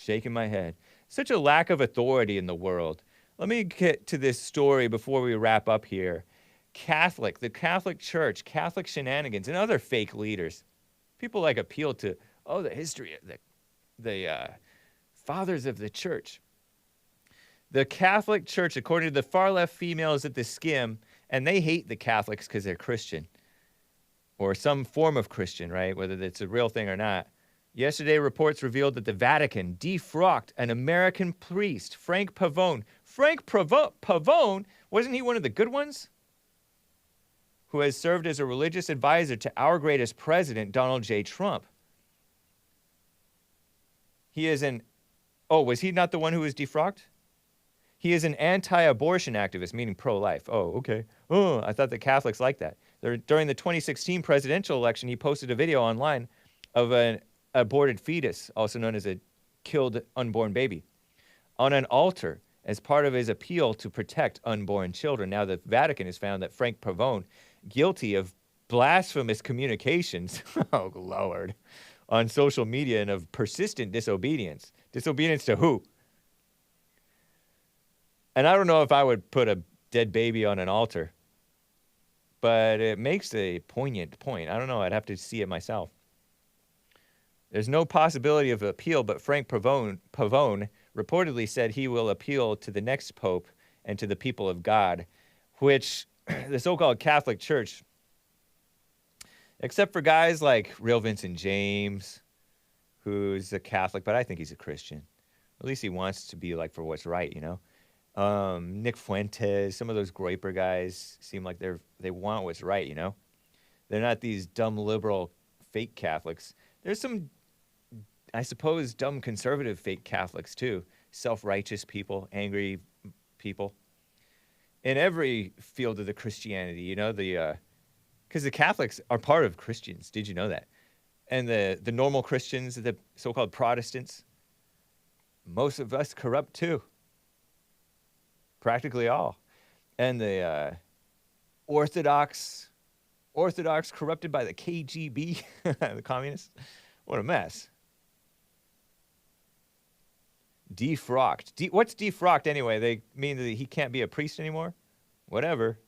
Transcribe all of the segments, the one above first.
Shaking my head. Such a lack of authority in the world. Let me get to this story before we wrap up here. The Catholic Church, Catholic shenanigans, and other fake leaders. People like appeal to, the history of the fathers of the church. The Catholic Church, according to the far-left females at the Skim, and they hate the Catholics because they're Christian, or some form of Christian, right? Whether it's a real thing or not. Yesterday, reports revealed that the Vatican defrocked an American priest, Frank Pavone. Pavone, wasn't he one of the good ones? Who has served as a religious advisor to our greatest president, Donald J. Trump. He is was he not the one who was defrocked? He is an anti-abortion activist, meaning pro-life. Oh, okay. Oh, I thought the Catholics liked that. During the 2016 presidential election, he posted a video online of an aborted fetus, also known as a killed unborn baby, on an altar as part of his appeal to protect unborn children. Now, the Vatican has found that Frank Pavone, guilty of blasphemous communications, oh, Lord, on social media and of persistent disobedience. Disobedience to who? And I don't know if I would put a dead baby on an altar, but it makes a poignant point. I don't know. I'd have to see it myself. There's no possibility of appeal, but Frank Pavone reportedly said he will appeal to the next pope and to the people of God, which the so-called Catholic Church, except for guys like Real Vincent James, who's a Catholic, but I think he's a Christian. At least he wants to be like for what's right, you know? Nick Fuentes, some of those Groyper guys seem like they want what's right, you know? They're not these dumb liberal fake Catholics. There's some, I suppose, dumb conservative fake Catholics too. Self-righteous people, angry people. In every field of the Christianity, you know, because the Catholics are part of Christians. Did you know that? And the normal Christians, the so-called Protestants, most of us corrupt too. Practically all. And the Orthodox corrupted by the KGB, the communists. What a mess. Defrocked. What's defrocked anyway? They mean that he can't be a priest anymore? Whatever.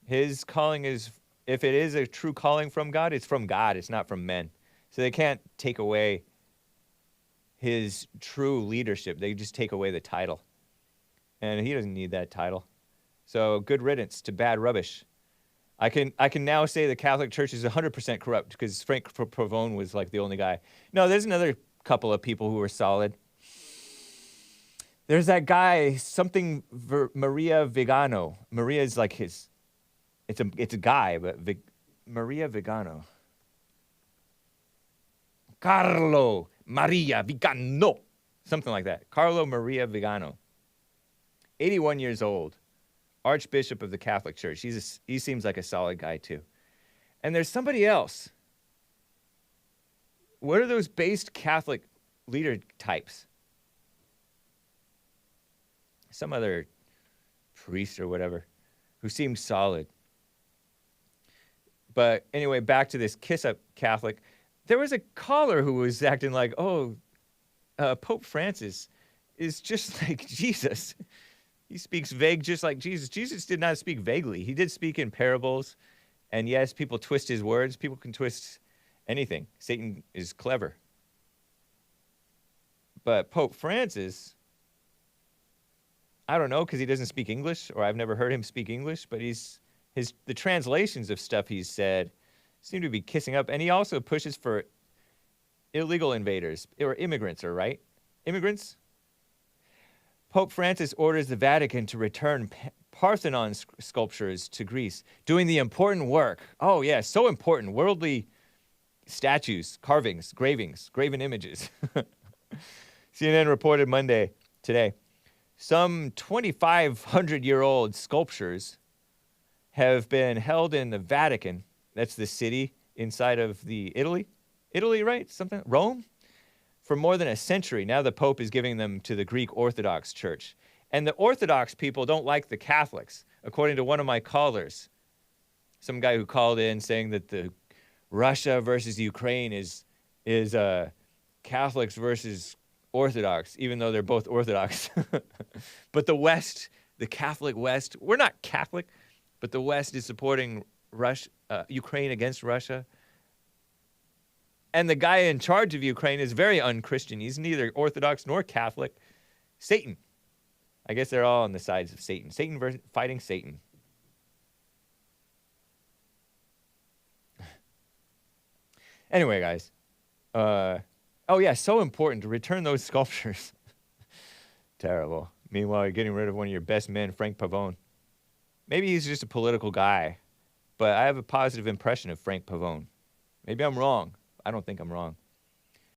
His calling is, if it is a true calling from God, it's from God. It's not from men. So they can't take away his true leadership. They just take away the title. And he doesn't need that title. So good riddance to bad rubbish. I can now say the Catholic Church is 100% corrupt because Frank Pavone was like the only guy. No, there's another couple of people who were solid. There's that guy, Maria Vigano. Maria is like it's a guy, but Maria Vigano. Carlo Maria Vigano. Something like that. Carlo Maria Vigano. 81 years old. Archbishop of the Catholic Church. He seems like a solid guy too. And there's somebody else. What are those based Catholic leader types? Some other priest or whatever who seemed solid. But anyway, back to this kiss-up Catholic. There was a caller who was acting like, Pope Francis is just like Jesus. He speaks vague just like Jesus. Jesus did not speak vaguely. He did speak in parables. And yes, people twist his words. People can twist anything. Satan is clever. But Pope Francis, I don't know, because he doesn't speak English, or I've never heard him speak English, but the translations of stuff he's said seem to be kissing up. And he also pushes for illegal invaders, or immigrants, right? Immigrants? Pope Francis orders the Vatican to return Parthenon sculptures to Greece, doing the important work. Oh, yeah, so important. Worldly statues, carvings, graven images. CNN reported today, some 2,500-year-old sculptures have been held in the Vatican. That's the city inside of Italy, right? Rome? For more than a century. Now the Pope is giving them to the Greek Orthodox Church. And the Orthodox people don't like the Catholics, according to one of my callers. Some guy who called in saying that the Russia versus Ukraine is Catholics versus Orthodox, even though they're both Orthodox. But the West, the Catholic West, we're not Catholic, but the West is supporting Ukraine against Russia. And the guy in charge of Ukraine is very unchristian. He's neither Orthodox nor Catholic. Satan. I guess they're all on the sides of Satan. Satan fighting Satan. Anyway, guys. Oh, yeah, so important to return those sculptures. Terrible. Meanwhile, you're getting rid of one of your best men, Frank Pavone. Maybe he's just a political guy, but I have a positive impression of Frank Pavone. Maybe I'm wrong. I don't think I'm wrong.